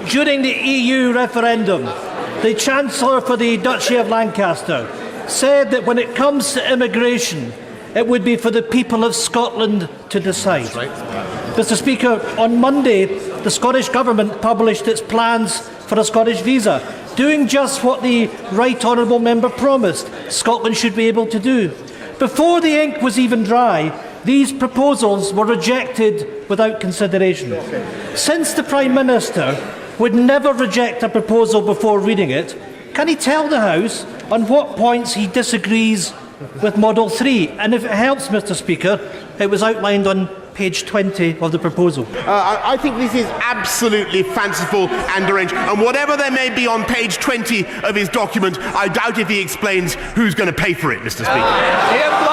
during the EU referendum, the Chancellor for the Duchy of Lancaster said that when it comes to immigration, it would be for the people of Scotland to decide. That's right. Mr. Speaker, on Monday, the Scottish Government published its plans for a Scottish visa, doing just what the Right Honourable Member promised Scotland should be able to do. Before the ink was even dry, these proposals were rejected without consideration. Since the Prime Minister would never reject a proposal before reading it, can he tell the House on what points he disagrees with Model 3? And if it helps, Mr. Speaker, it was outlined on page 20 of the proposal. I think this is absolutely fanciful and deranged. And whatever there may be on page 20 of his document, I doubt if he explains who's going to pay for it, Mr. Speaker.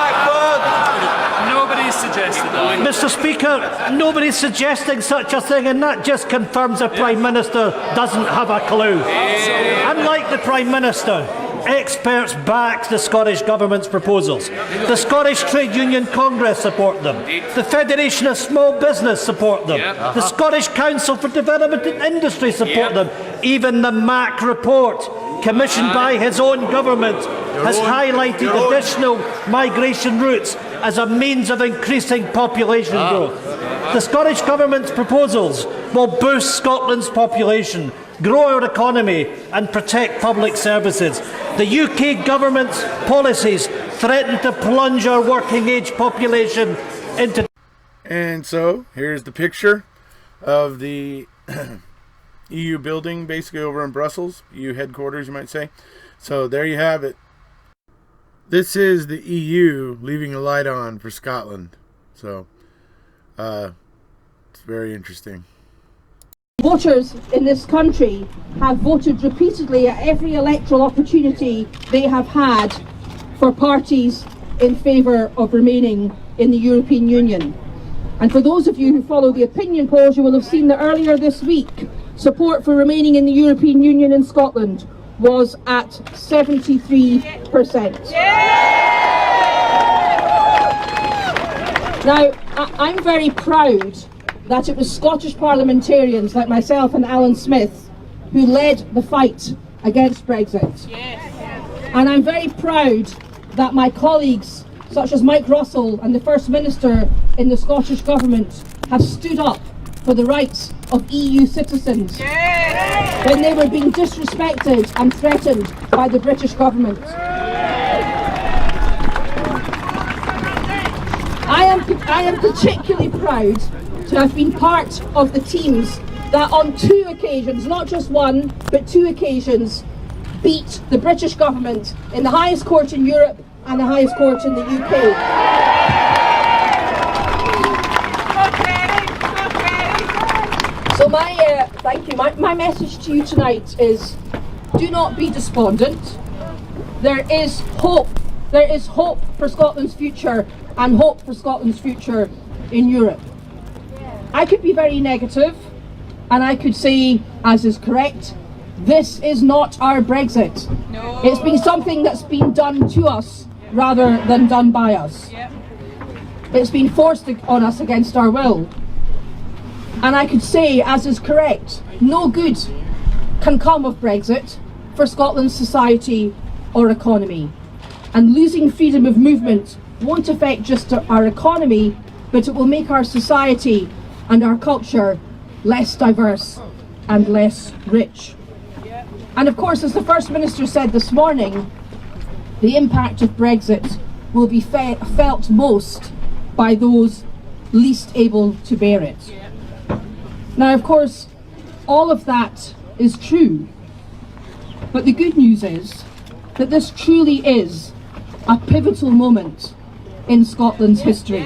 Nobody's suggested that. Mr. Speaker, nobody's suggesting such a thing, and that just confirms the Prime Minister doesn't have a clue. Unlike the Prime Minister, experts back the Scottish Government's proposals. The Scottish Trade Union Congress support them. The Federation of Small Business support them. The Scottish Council for Development and Industry support them. Even the MAC report, commissioned by his own government, has highlighted additional migration routes as a means of increasing population growth. The Scottish Government's proposals will boost Scotland's population, grow our economy and protect public services. The UK Government's policies threaten to plunge our working age population into... And so, here's the picture of the EU building, basically over in Brussels, EU headquarters, you might say. So there you have it. This is the EU leaving a light on for Scotland. So, it's very interesting. Voters in this country have voted repeatedly at every electoral opportunity they have had for parties in favour of remaining in the European Union. And for those of you who follow the opinion polls, you will have seen that earlier this week, support for remaining in the European Union in Scotland was at 73%. Now, I'm very proud that it was Scottish parliamentarians like myself and Alan Smith who led the fight against Brexit. And I'm very proud that my colleagues, such as Mike Russell and the First Minister in the Scottish Government, have stood up for the rights of EU citizens when they were being disrespected and threatened by the British government. I am particularly proud to have been part of the teams that on 2 occasions, not just one, but 2 occasions, beat the British government in the highest court in Europe and the highest court in the UK. So thank you. My message to you tonight is, do not be despondent. There is hope. There is hope for Scotland's future and hope for Scotland's future in Europe. I could be very negative and I could say, as is correct, this is not our Brexit. No. It's been something that's been done to us rather than done by us. Yep. It's been forced on us against our will. And I could say, as is correct, no good can come of Brexit for Scotland's society or economy. And losing freedom of movement won't affect just our economy, but it will make our society and our culture less diverse and less rich. And of course, as the First Minister said this morning, the impact of Brexit will be felt most by those least able to bear it. Now, of course, all of that is true, but the good news is that this truly is a pivotal moment in Scotland's history.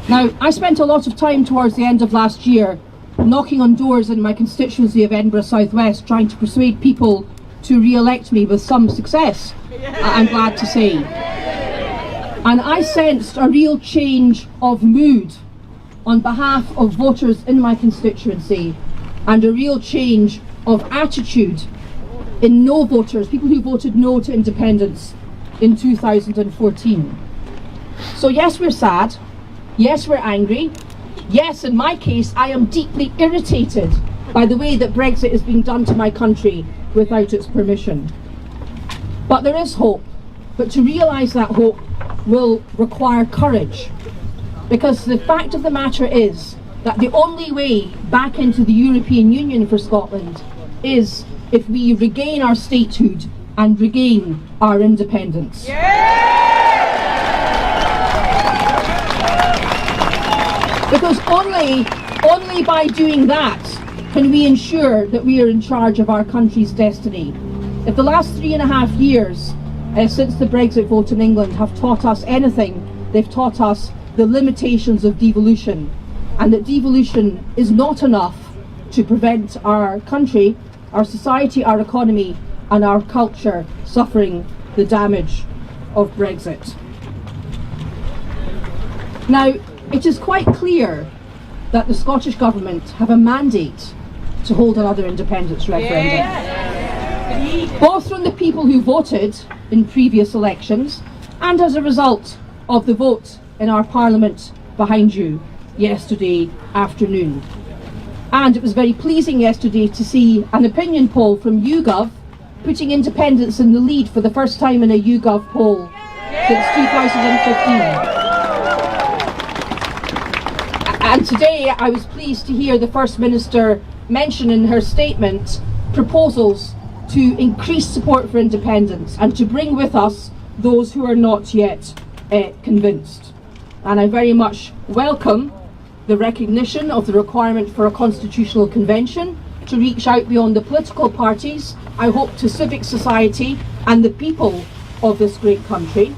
Now, I spent a lot of time towards the end of last year knocking on doors in my constituency of Edinburgh South West, trying to persuade people to re-elect me with some success, I'm glad to say. And I sensed a real change of mood on behalf of voters in my constituency, and a real change of attitude in no voters, people who voted no to independence in 2014. So yes, we're sad, yes, we're angry, yes, in my case, I am deeply irritated by the way that Brexit is being done to my country without its permission. But there is hope. But to realise that hope will require courage. Because the fact of the matter is that the only way back into the European Union for Scotland is if we regain our statehood and regain our independence. Because only by doing that can we ensure that we are in charge of our country's destiny. If the last 3.5 years since the Brexit vote in England have taught us anything, they've taught us the limitations of devolution, and that devolution is not enough to prevent our country, our society, our economy and our culture suffering the damage of Brexit. Now, it is quite clear that the Scottish Government have a mandate to hold another independence referendum. Both from the people who voted in previous elections and as a result of the vote in our Parliament behind you yesterday afternoon. And it was very pleasing yesterday to see an opinion poll from YouGov putting independence in the lead for the first time in a YouGov poll since 2015. And today I was pleased to hear the First Minister mention in her statement proposals to increase support for independence and to bring with us those who are not yet convinced. And I very much welcome the recognition of the requirement for a constitutional convention to reach out beyond the political parties, I hope, to civic society and the people of this great country.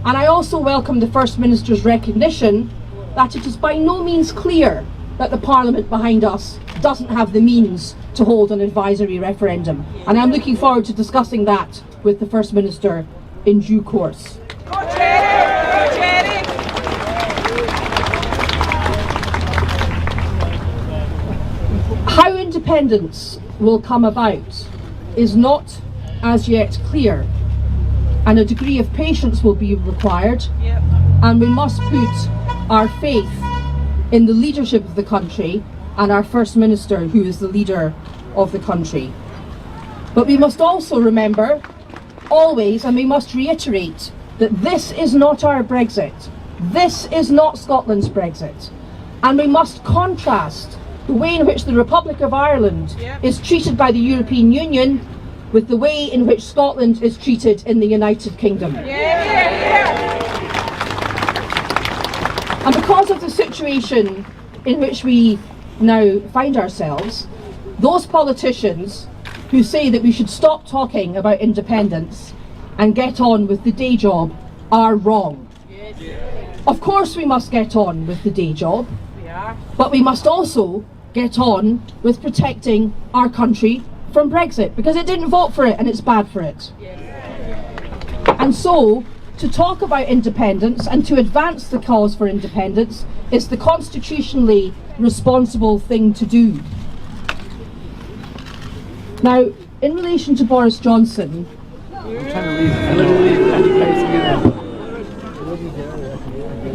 And I also welcome the First Minister's recognition that it is by no means clear that the Parliament behind us doesn't have the means to hold an advisory referendum. And I'm looking forward to discussing that with the First Minister in due course. How independence will come about is not as yet clear, and a degree of patience will be required, and we must put our faith in the leadership of the country and our First Minister, who is the leader of the country. But we must also remember, always, and we must reiterate, that this is not our Brexit. This is not Scotland's Brexit. And we must contrast the way in which the Republic of Ireland is treated by the European Union with the way in which Scotland is treated in the United Kingdom. And because of the situation in which we now find ourselves, those politicians who say that we should stop talking about independence and get on with the day job are wrong. Of course we must get on with the day job, but we must also get on with protecting our country from Brexit, because it didn't vote for it and it's bad for it. And so, to talk about independence and to advance the cause for independence is the constitutionally responsible thing to do. Now, in relation to Boris Johnson,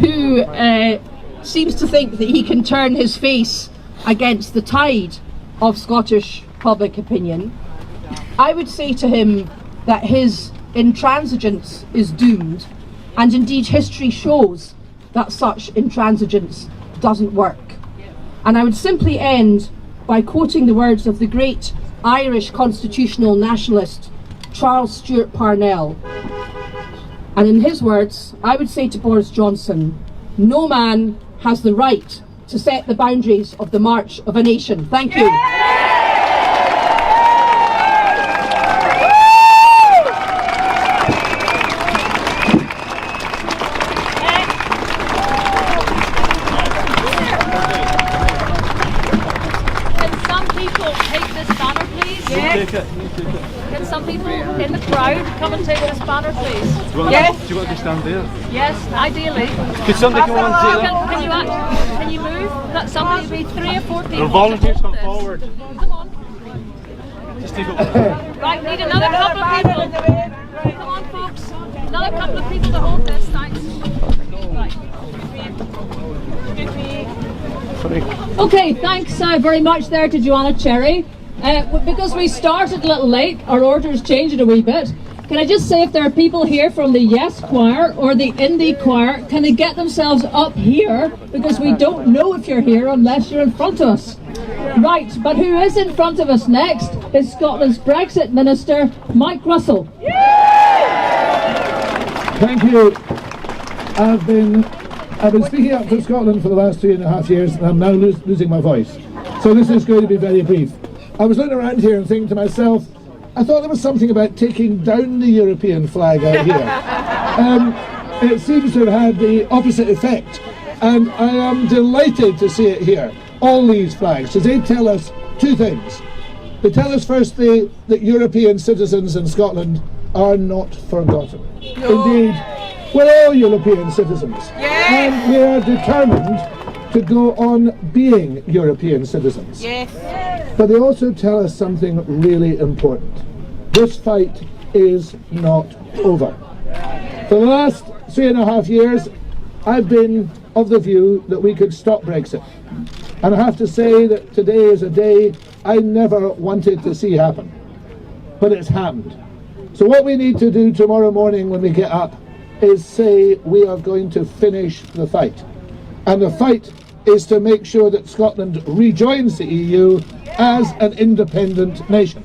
who seems to think that he can turn his face against the tide of Scottish public opinion, I would say to him that his intransigence is doomed, and indeed history shows that such intransigence doesn't work. And I would simply end by quoting the words of the great Irish constitutional nationalist Charles Stewart Parnell. And in his words, I would say to Boris Johnson, no man has the right to set the boundaries of the march of a nation. Thank you. Can some people in the crowd come and take this banner, please? Do you want to stand there? Yes, ideally. Could somebody come on and take that? Can you move? That somebody be 3 or 4 people. The volunteers to hold come this. forward. Come on. Just take it. Right, need another couple of people. Come on, folks. Another couple of people to hold this. Thanks. Right. Okay, thanks very much there to Joanna Cherry. Because we started a little late, our order's changed a wee bit. Can I just say if there are people here from the Yes Choir or the Indie Choir, can they get themselves up here? Because we don't know if you're here unless you're in front of us. Right, but who is in front of us next is Scotland's Brexit Minister, Mike Russell. Thank you. I've been speaking up for Scotland for the last 3.5 years, and I'm now losing my voice. So this is going to be very brief. I was looking around here and thinking to myself, I thought there was something about taking down the European flag out here. It seems to have had the opposite effect, and I am delighted to see it here. All these flags, because they tell us two things. They tell us firstly that European citizens in Scotland are not forgotten. No. Indeed, we're all European citizens, and we are determined to go on being European citizens. Yes. But they also tell us something really important. This fight is not over. For the last 3.5 years, I've been of the view that we could stop Brexit. And I have to say that today is a day I never wanted to see happen. But it's happened. So what we need to do tomorrow morning when we get up is say we are going to finish the fight. And the fight is to make sure that Scotland rejoins the EU as an independent nation.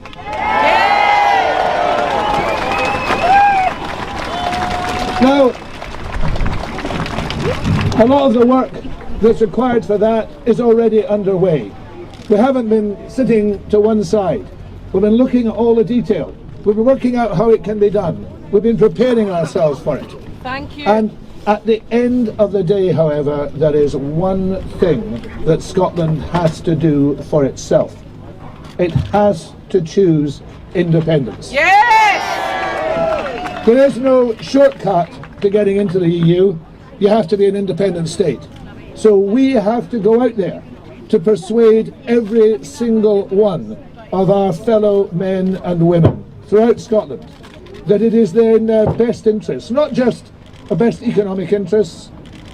Now, a lot of the work that's required for that is already underway. We haven't been sitting to one side. We've been looking at all the detail. We've been working out how it can be done. We've been preparing ourselves for it. Thank you. And at the end of the day, however, there is one thing that Scotland has to do for itself. It has to choose independence. Yes! There is no shortcut to getting into the EU. You have to be an independent state. So we have to go out there to persuade every single one of our fellow men and women throughout Scotland that it is in their best interests, not just our best economic interests,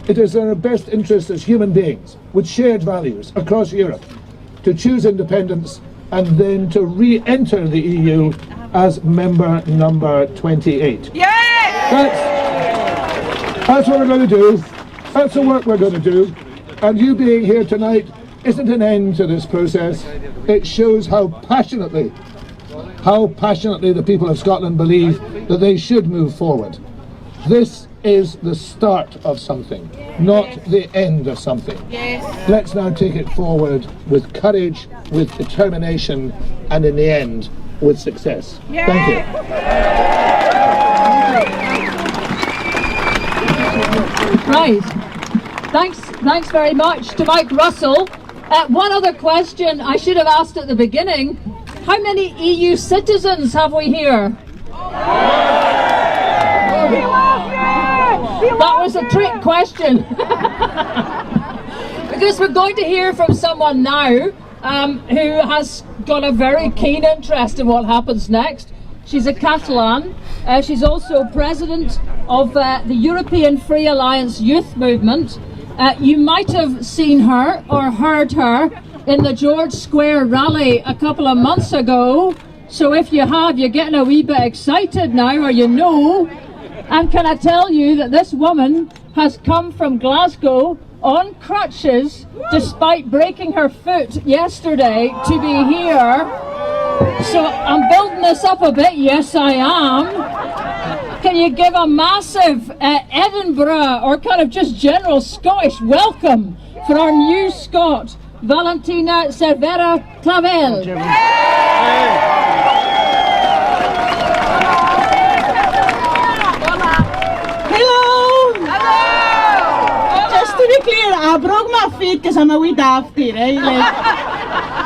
it is in our best interests as human beings with shared values across Europe to choose independence and then to re-enter the EU as member number 28. That's what we're going to do. That's the work we're going to do. And you being here tonight isn't an end to this process. It shows how passionately the people of Scotland believe that they should move forward. This is the start of something, not the end of something. Yes. Let's now take it forward with courage, with determination, and in the end, with success. Yes. Thank you. Right. Thanks very much to Mike Russell. One other question I should have asked at the beginning. How many EU citizens have we here? That was a trick question. Because we're going to hear from someone now who has got a very keen interest in what happens next. She's a Catalan. She's also president of the European Free Alliance Youth Movement. You might have seen her or heard her in the George Square rally a couple of months ago. So if you have, you're getting a wee bit excited now, or you know. And can I tell you that this woman has come from Glasgow on crutches despite breaking her foot yesterday to be here. So I'm building this up a bit, yes I am. Can you give a massive Edinburgh or kind of just general Scottish welcome for our new Scot, Valentina Cervera Clavel. To be clear, I broke my feet because I'm a wee dafty, right? Like,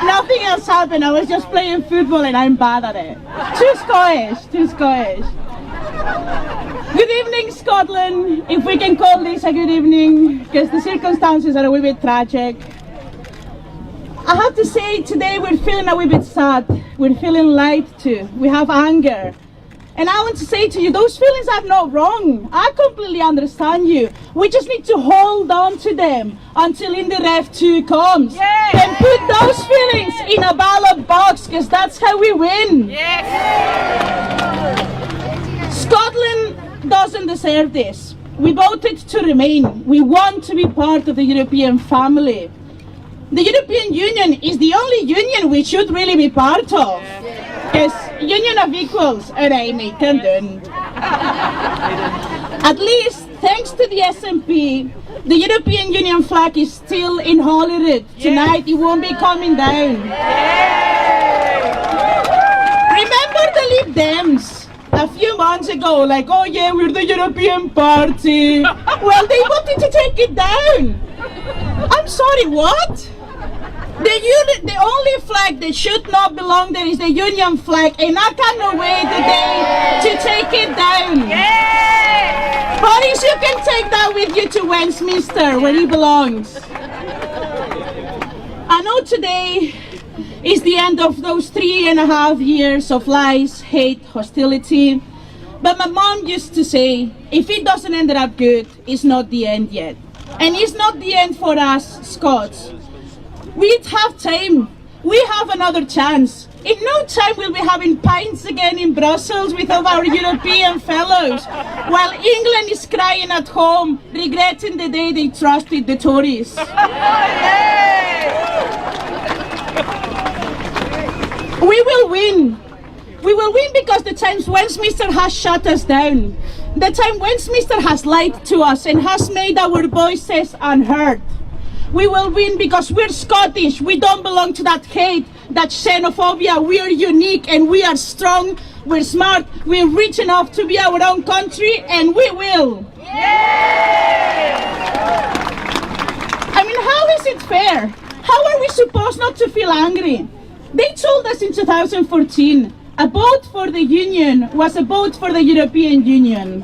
nothing else happened. I was just playing football and I'm bad at it. Too Scottish. Good evening, Scotland, if we can call this a good evening, because the circumstances are a wee bit tragic. I have to say, today we're feeling a wee bit sad. We're feeling light too. We have anger. And I want to say to you, those feelings are not wrong. I completely understand you. We just need to hold on to them until in the Ref 2 comes. Yes. And put those feelings in a ballot box, because that's how we win. Yes. Scotland doesn't deserve this. We voted to remain. We want to be part of the European family. The European Union is the only union we should really be part of. Because union of equals, alright, can do. At least, thanks to the SNP, the European Union flag is still in Holyrood. Tonight it won't be coming down. Remember the Lib Dems a few months ago, like, oh yeah, we're the European Party. Well, they wanted to take it down. I'm sorry, what? The only flag that should not belong there is the Union flag, and I cannot wait today to take it down. Boris, you can take that with you to Westminster, where it belongs. I know today is the end of those 3.5 years of lies, hate, hostility, but my mom used to say, if it doesn't end up good, it's not the end yet. And it's not the end for us, Scots. We have time. We have another chance. In no time we'll be having pints again in Brussels with all our European fellows, while England is crying at home, regretting the day they trusted the Tories. We will win. We will win because the times Westminster has shut us down. The time Westminster has lied to us and has made our voices unheard. We will win because we're Scottish. We don't belong to that hate, that xenophobia. We are unique and we are strong. We're smart. We're rich enough to be our own country, and we will. I mean, how is it fair? How are we supposed not to feel angry? They told us in 2014, a vote for the Union was a vote for the European Union.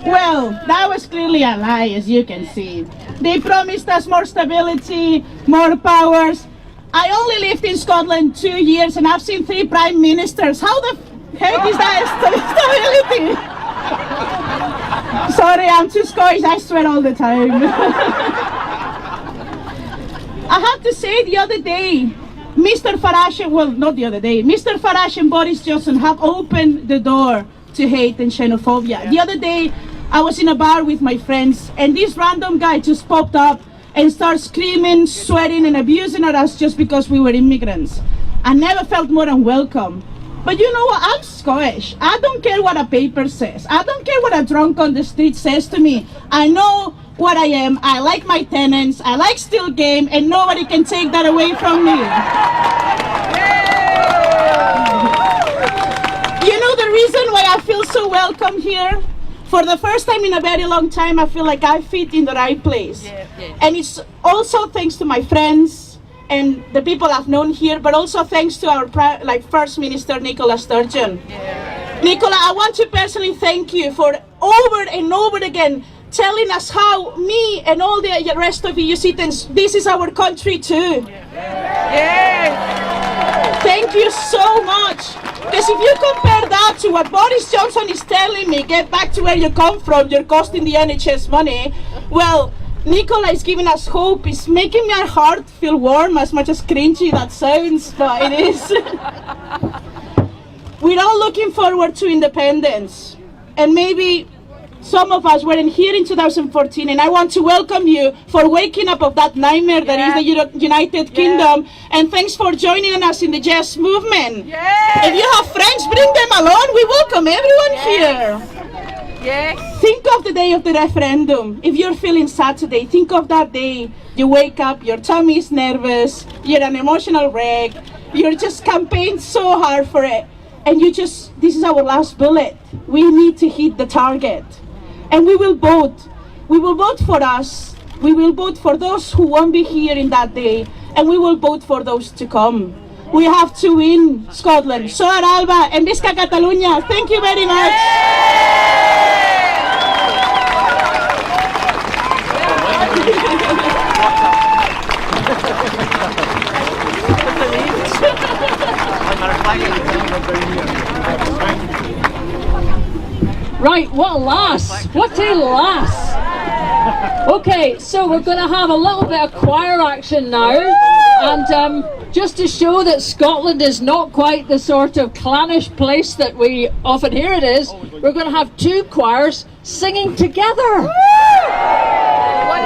Well, that was clearly a lie, as you can see. They promised us more stability, more powers. I only lived in Scotland 2 years and I've seen 3 prime ministers. How the heck is that stability? Sorry, I'm too Scottish, I swear all the time. I have to say, the other day, Mr. Farage, well, not the other day, Mr. Farage and Boris Johnson have opened the door to hate and xenophobia. The other day, I was in a bar with my friends, and this random guy just popped up and started screaming, swearing, and abusing at us just because we were immigrants. I never felt more unwelcome. But you know what? I'm Scottish. I don't care what a paper says. I don't care what a drunk on the street says to me. I know what I am. I like my tenants. I like still game, and nobody can take that away from me. You know the reason why I feel so welcome here? For the first time in a very long time, I feel like I fit in the right place. And it's also thanks to my friends and the people I've known here, but also thanks to our First Minister Nicola Sturgeon. Nicola, I want to personally thank you for over and over again telling us how me and all the rest of you citizens, this is our country too. Thank you so much. Because if you compare that to what Boris Johnson is telling me, get back to where you come from, you're costing the NHS money, well, Nicola is giving us hope. It's making my heart feel warm, as much as cringy that sounds, but it is. We're all looking forward to independence. And maybe some of us weren't here in 2014, and I want to welcome you for waking up of that nightmare that is the United Kingdom, and thanks for joining us in the Yes movement. If you have friends, bring them along. We welcome everyone here. Think of the day of the referendum. If you're feeling sad today, think of that day. You wake up, your tummy is nervous, you're an emotional wreck, you're just campaigned so hard for it, and this is our last bullet. We need to hit the target. And we will vote. We will vote for us. We will vote for those who won't be here in that day. And we will vote for those to come. We have to win Scotland. Soar Alba and Visca Catalunya. Thank you very much. Right, what a lass! What a lass! Okay, so we're going to have a little bit of choir action now, and just to show that Scotland is not quite the sort of clannish place that we often hear it is, we're going to have two choirs singing together.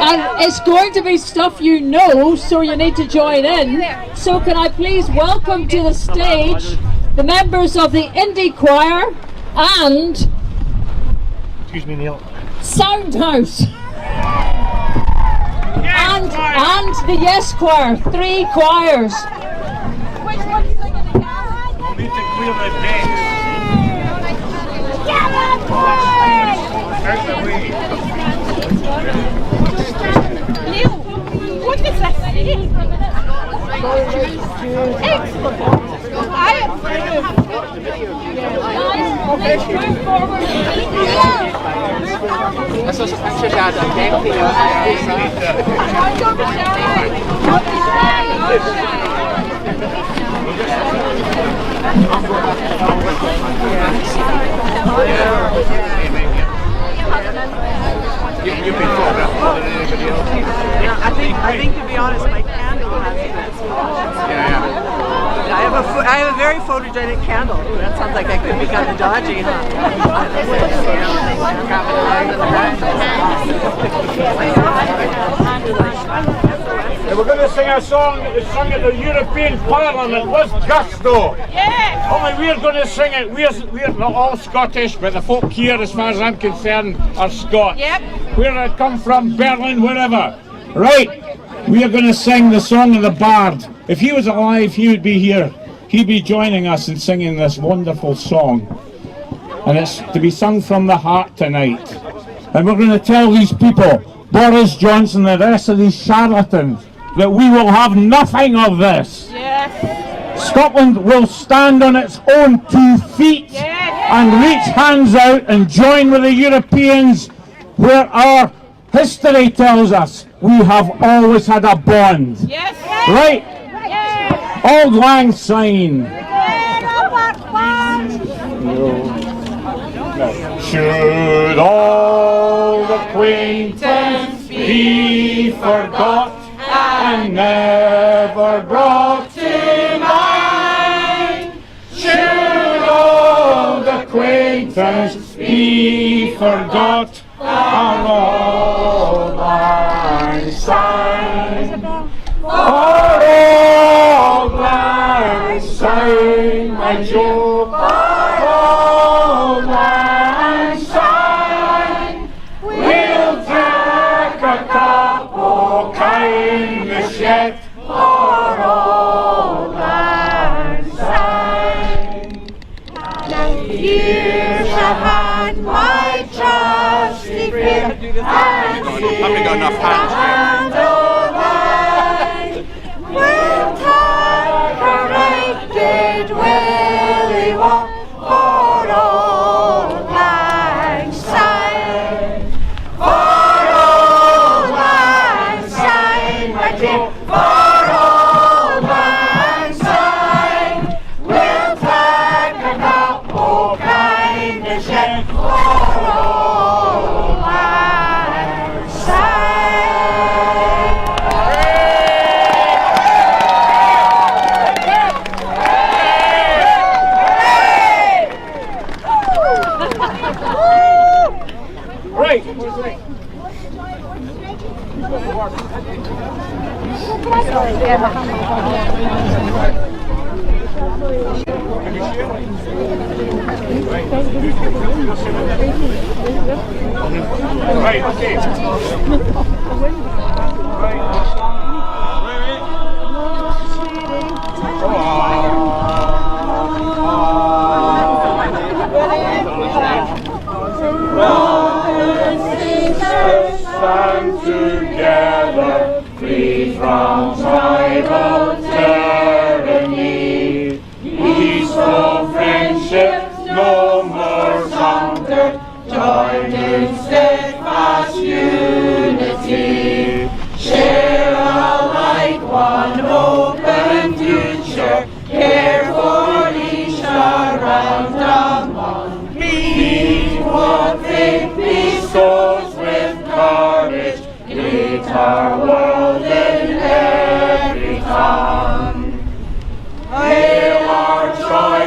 And it's going to be stuff you know, so you need to join in. So can I please welcome to the stage the members of the Indie Choir and... Excuse me, Neil. Soundhouse. And the Yes Choir. 3 choirs. Which one's singing again? We need to clear the decks. Out the way. Neil, what does that say? Excellent. Let's move forward. I saw some pictures out of them. You've been photographed. I think to be honest, my candle has I have a very photogenic candle. Ooh, that sounds like I could be kind of dodgy, huh? And we're going to sing a song that was sung at the European Parliament with gusto. Yeah. Only we're going to sing it. We're not all Scottish, but the folk here, as far as I'm concerned, are Scots. Yep. Where I come from, Berlin, wherever. Right. We are going to sing the song of the Bard. If he was alive, he would be here. He'd be joining us in singing this wonderful song. And it's to be sung from the heart tonight. And we're going to tell these people, Boris Johnson and the rest of these charlatans, that we will have nothing of this. Yes. Scotland will stand on its own 2 feet and reach hands out and join with the Europeans where our history tells us we have always had a bond. Yes. Right? Auld Lang Syne. Should old acquaintance be forgot and never brought to mind? Should old acquaintance be forgot and Auld Lang Syne? For Auld Lang Syne, my Joe, for Auld Lang Syne, we'll take a cup of kindness yet for Auld Lang Syne. Now years have had my trusty friend, and Haven't got enough hands. we'll take a right good willy walk for Auld Lang Syne. For Auld Lang Syne, my dear, for Auld Lang Syne, we'll take a cup of kindness yet for Auld Lang Syne. Right. Right, okay. Stand together, free from tribal tyranny. Peaceful friendship, no more sundered, join in steadfast unity. Share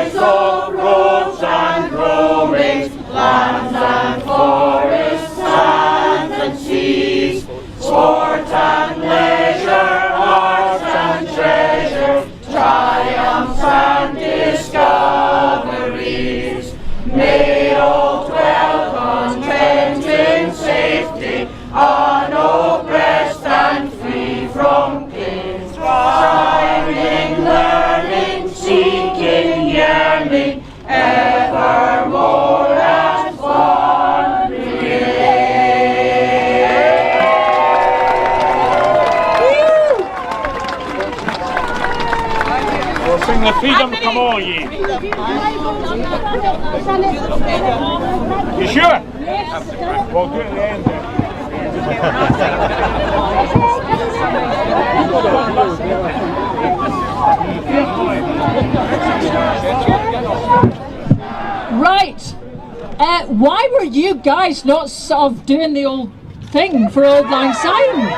choice of roads and roamings, lands and forests, sands and seas, sport and leisure, arts and treasure, triumphs and discoveries. May all dwell content in safety, unoppressed and free from pain, striving, learning, seeking, yearning, evermore as one We'll sing the Freedom Come All Ye. You sure? We'll do it at the end then. Right. Why were you guys not sort of doing the old thing for Auld Lang Syne?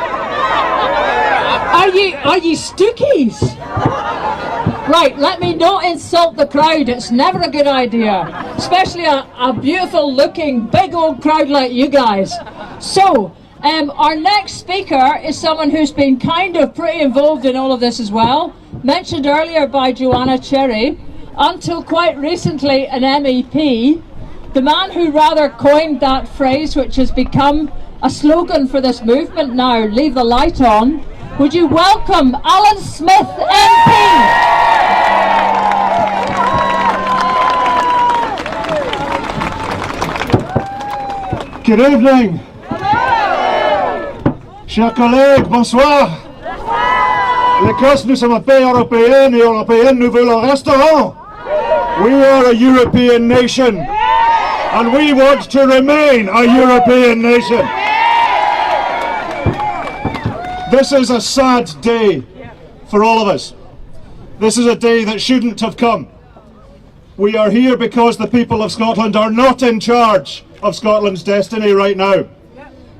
Are you stookies? Right, let me not insult the crowd. It's never a good idea, especially a beautiful looking big old crowd like you guys. So, our next speaker is someone who's been kind of pretty involved in all of this as well. Mentioned earlier by Joanna Cherry, until quite recently an MEP, the man who rather coined that phrase which has become a slogan for this movement now, leave the light on. Would you welcome Alan Smith, MP? Good evening. Chers collègues, bonsoir. L'Écosse, nous sommes un pays européen et européenne, nous voulons un restaurant. We are a European nation and we want to remain a European nation. This is a sad day for all of us. This is a day that shouldn't have come. We are here because the people of Scotland are not in charge of Scotland's destiny right now.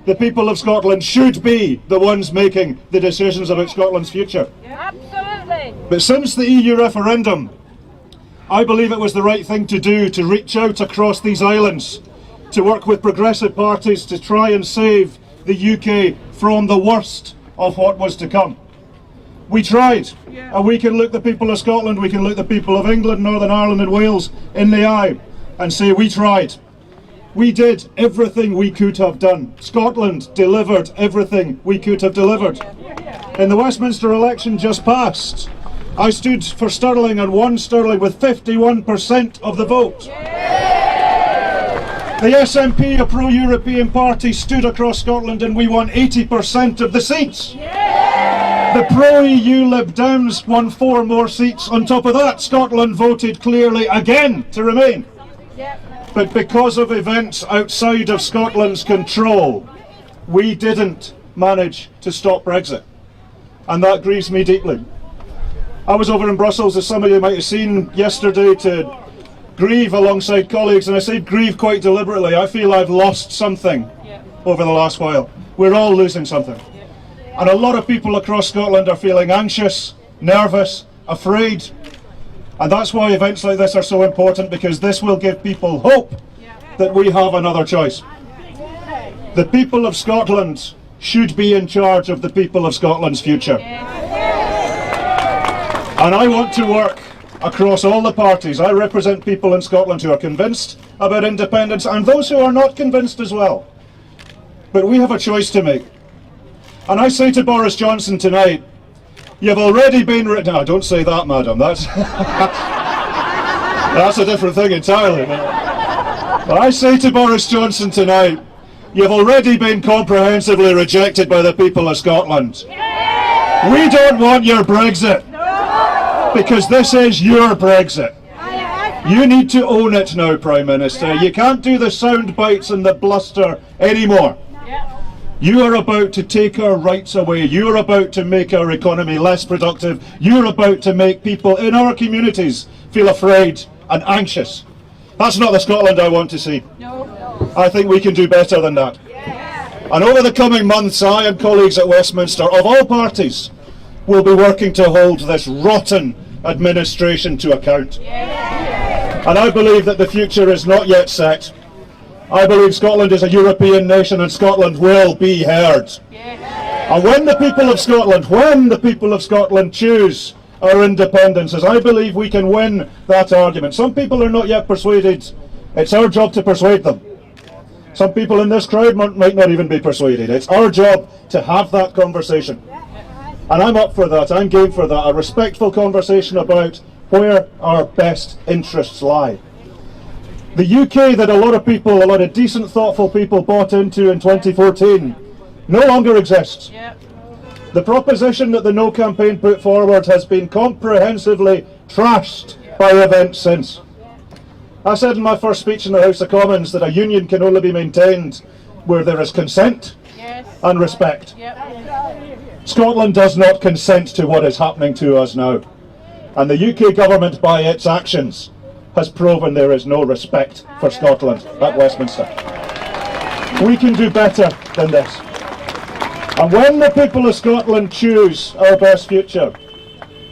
The people of Scotland should be the ones making the decisions about Scotland's future. Absolutely. But since the EU referendum, I believe it was the right thing to do to reach out across these islands, to work with progressive parties to try and save the UK from the worst of what was to come. We tried, and we can look the people of Scotland, we can look the people of England, Northern Ireland and Wales in the eye and say we tried. We did everything we could have done. Scotland delivered everything we could have delivered. In the Westminster election just passed, I stood for Stirling and won Stirling with 51% of the vote. The SNP, a pro-European party, stood across Scotland and we won 80% of the seats. The pro-EU Lib Dems won 4 more seats. On top of that, Scotland voted clearly again to remain. But because of events outside of Scotland's control, we didn't manage to stop Brexit. And that grieves me deeply. I was over in Brussels, as some of you might have seen, yesterday to grieve alongside colleagues, and I say grieve quite deliberately. I feel I've lost something over the last while. We're all losing something. And a lot of people across Scotland are feeling anxious, nervous, afraid. And that's why events like this are so important, because this will give people hope that we have another choice. The people of Scotland should be in charge of the people of Scotland's future. And I want to work across all the parties. I represent people in Scotland who are convinced about independence and those who are not convinced as well. But we have a choice to make. And I say to Boris Johnson tonight, you've already been written. No, don't say that, madam. That's that's a different thing entirely. But I say to Boris Johnson tonight, you've already been comprehensively rejected by the people of Scotland. We don't want your Brexit, because this is your Brexit. You need to own it now, Prime Minister. You can't do the sound bites and the bluster anymore. You are about to take our rights away. You are about to make our economy less productive. You're about to make people in our communities feel afraid and anxious. That's not the Scotland I want to see. I think we can do better than that. And over the coming months, I and colleagues at Westminster, of all parties, will be working to hold this rotten administration to account. And I believe that the future is not yet set. I believe Scotland is a European nation and Scotland will be heard. And when the people of Scotland choose our independence, as I believe we can win that argument. Some people are not yet persuaded. It's our job to persuade them. Some people in this crowd might not even be persuaded. It's our job to have that conversation. And I'm up for that, I'm game for that, a respectful conversation about where our best interests lie. The UK that a lot of decent, thoughtful people bought into in 2014 no longer exists. The proposition that the No campaign put forward has been comprehensively trashed by events since. I said in my first speech in the House of Commons that a union can only be maintained where there is consent and respect. Scotland does not consent to what is happening to us now. And the UK government, by its actions, has proven there is no respect for Scotland at Westminster. We can do better than this. And when the people of Scotland choose our best future,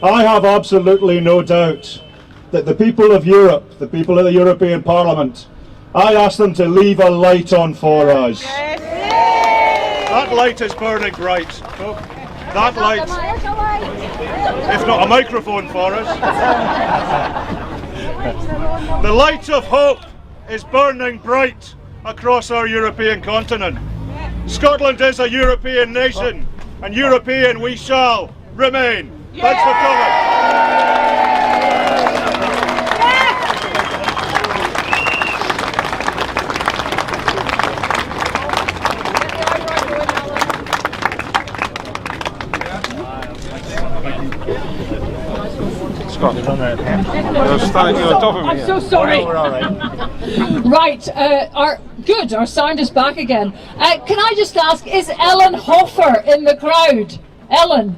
I have absolutely no doubt that the people of Europe, the people of the European Parliament, I ask them to leave a light on for us. That light is burning bright. That light, if not a microphone for us. The light of hope is burning bright across our European continent. Scotland is a European nation, and European we shall remain. Thanks for coming. I'm so sorry. We're all right. Right, our sound is back again. Can I just ask, is Ellen Hoffer in the crowd? Ellen?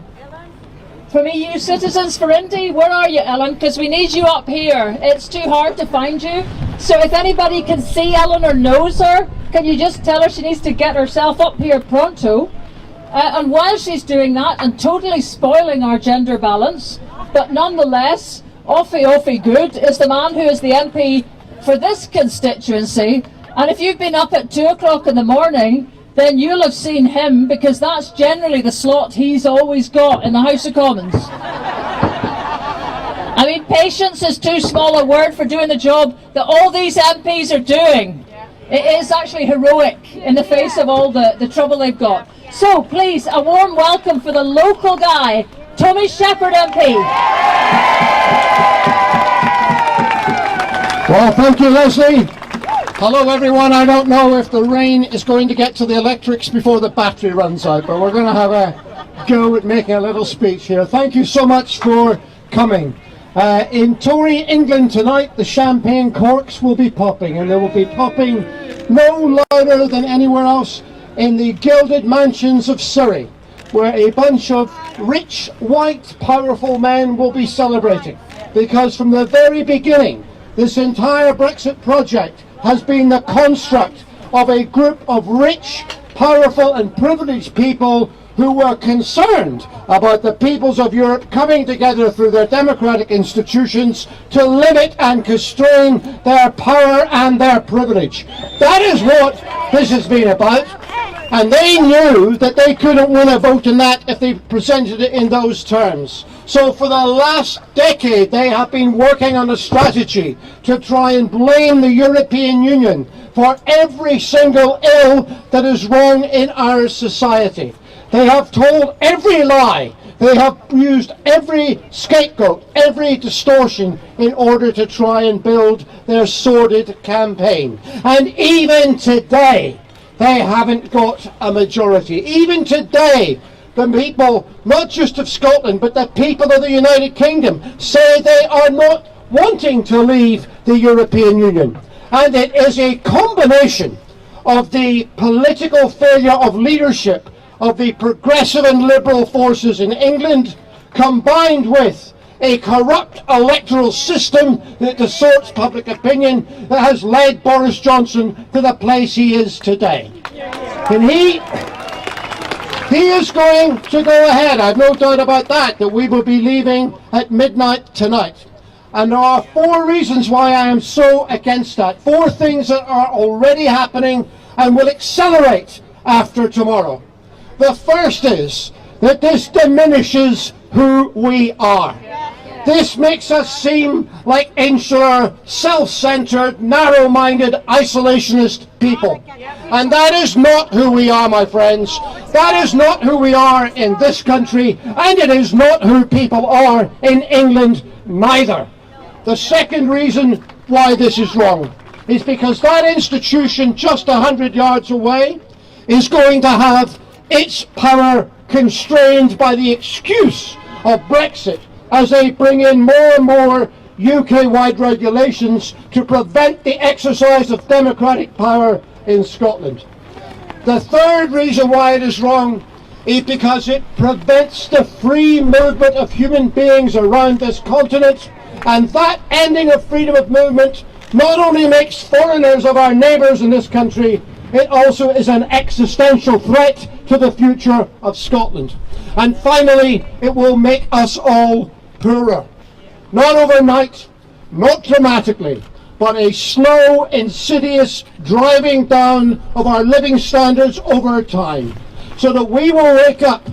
From EU Citizens for Indy, where are you, Ellen? Because we need you up here. It's too hard to find you. So if anybody can see Ellen or knows her, can you just tell her she needs to get herself up here pronto? And while she's doing that and totally spoiling our gender balance, but nonetheless, awfully good, is the man who is the MP for this constituency. And if you've been up at 2 o'clock in the morning, then you'll have seen him, because that's generally the slot he's always got in the House of Commons. I mean, patience is too small a word for doing the job that all these MPs are doing. It is actually heroic in the face of all the trouble they've got. So please, a warm welcome for the local guy, Tommy Shepherd MP. Well, thank you, Leslie. Hello, everyone. I don't know if the rain is going to get to the electrics before the battery runs out, but we're going to have a go at making a little speech here. Thank you so much for coming. In Tory England tonight, the champagne corks will be popping, and they will be popping no louder than anywhere else in the gilded mansions of Surrey, where a bunch of rich, white, powerful men will be celebrating. Because from the very beginning, this entire Brexit project has been the construct of a group of rich, powerful and privileged people who were concerned about the peoples of Europe coming together through their democratic institutions to limit and constrain their power and their privilege. That is what this has been about. And they knew that they couldn't win a vote in that if they presented it in those terms. So for the last decade, they have been working on a strategy to try and blame the European Union for every single ill that is wrong in our society. They have told every lie. They have used every scapegoat, every distortion in order to try and build their sordid campaign. And even today, they haven't got a majority. Even today, the people, not just of Scotland, but the people of the United Kingdom, say they are not wanting to leave the European Union. And it is a combination of the political failure of leadership of the progressive and liberal forces in England, combined with a corrupt electoral system that distorts public opinion, that has led Boris Johnson to the place he is today. And he is going to go ahead, I've no doubt about that we will be leaving at midnight tonight. And there are 4 reasons why I am so against that. 4 things that are already happening and will accelerate after tomorrow. The first is that this diminishes who we are. This makes us seem like insular, self-centered, narrow-minded, isolationist people. And that is not who we are, my friends. That is not who we are in this country, and it is not who people are in England neither. The second reason why this is wrong is because that institution just 100 yards away is going to have its power constrained by the excuse of Brexit, as they bring in more and more UK-wide regulations to prevent the exercise of democratic power in Scotland. The third reason why it is wrong is because it prevents the free movement of human beings around this continent, and that ending of freedom of movement not only makes foreigners of our neighbours in this country, it also is an existential threat to the future of Scotland. And finally, it will make us all poorer. Not overnight, not dramatically, but a slow, insidious driving down of our living standards over time, so that we will wake up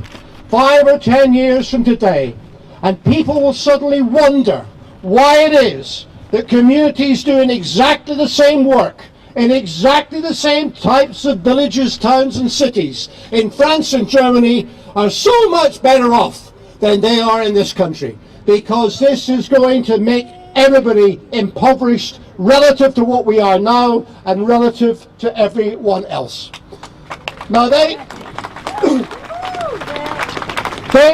5 or 10 years from today and people will suddenly wonder why it is that communities doing exactly the same work in exactly the same types of villages, towns and cities in France and Germany are so much better off than they are in this country, because this is going to make everybody impoverished relative to what we are now and relative to everyone else. Now they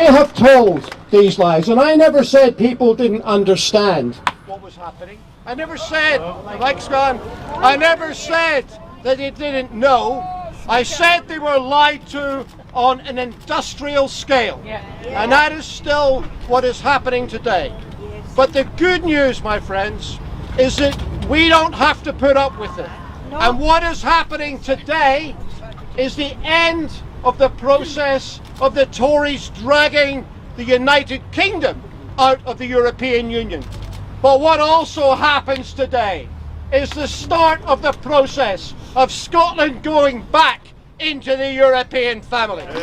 have told these lies, and I never said people didn't understand what was happening. I never said, Mike's gone, I never said that they didn't know. I said they were lied to on an industrial scale. And that is still what is happening today. But the good news, my friends, is that we don't have to put up with it. And what is happening today is the end of the process of the Tories dragging the United Kingdom out of the European Union. But what also happens today is the start of the process of Scotland going back into the European family. And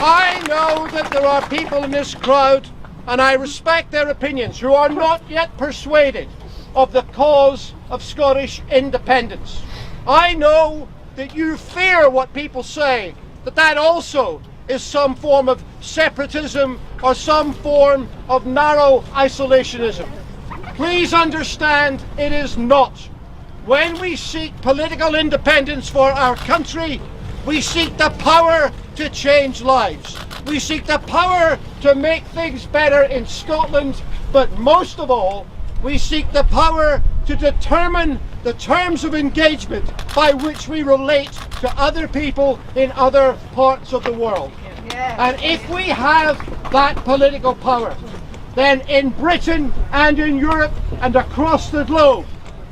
I know that there are people in this crowd, and I respect their opinions, who are not yet persuaded of the cause of Scottish independence. I know that you fear what people say, that also is some form of separatism or some form of narrow isolationism. Please understand, it is not. When we seek political independence for our country, we seek the power to change lives. We seek the power to make things better in Scotland, but most of all, we seek the power to determine the terms of engagement by which we relate to other people in other parts of the world. And if we have that political power, then in Britain and in Europe and across the globe,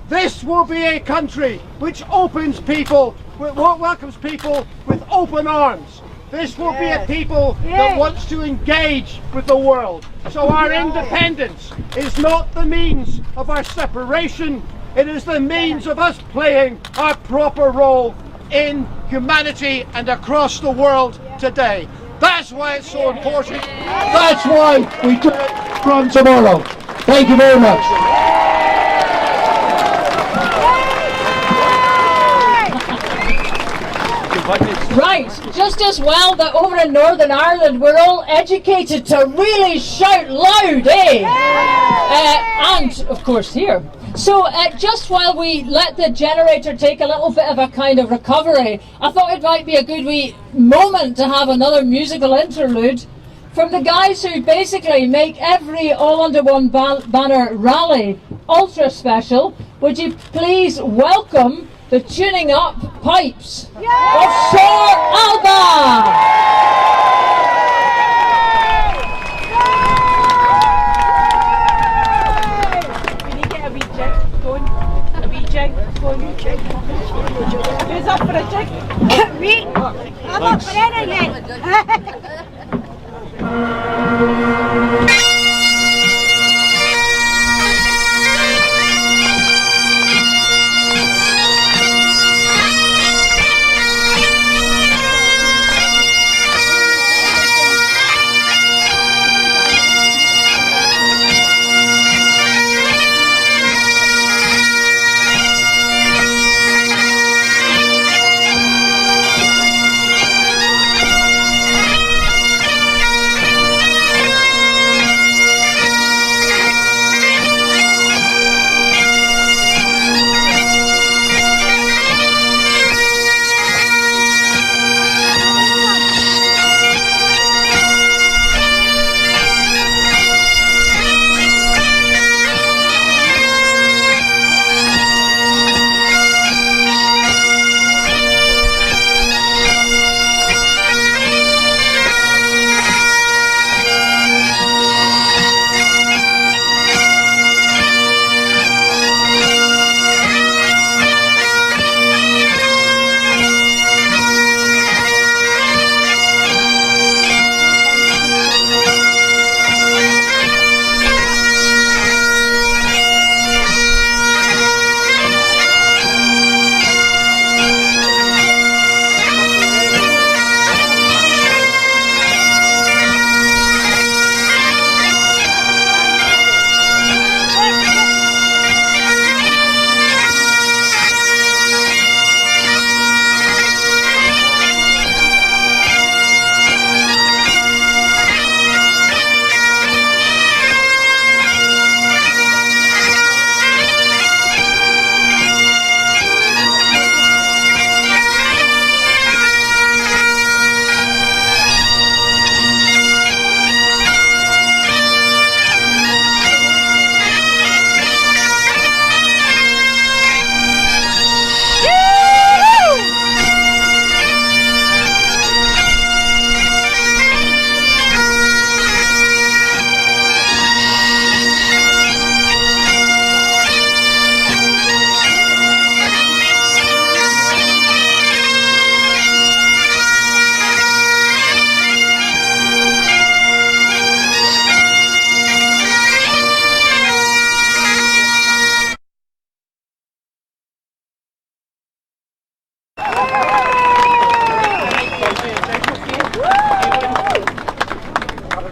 this will be a country which welcomes people with open arms. This will be a people that wants to engage with the world. So our independence is not the means of our separation, it is the means of us playing our proper role in humanity and across the world today. That's why it's so important. That's why we do it from tomorrow. Thank you very much. Right, just as well that over in Northern Ireland we're all educated to really shout loud, eh? And of course here. So just while we let the generator take a little bit of a kind of recovery, I thought it might be a good wee moment to have another musical interlude from the guys who basically make every All Under One Banner rally ultra special. Would you please welcome the tuning up pipes of Shore Alba! Who's up for a jig? Me. I'm up for anything.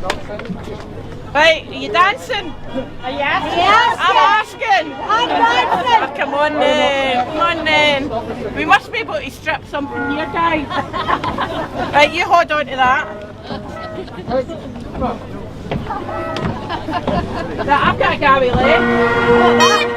Right, are you dancing? Are you asking? Yes, I'm asking. I'm dancing. Oh, come on then, come on then. We must be able to strip something here, guys. Right, you hold on to that. Right, I've got a Gabby leg.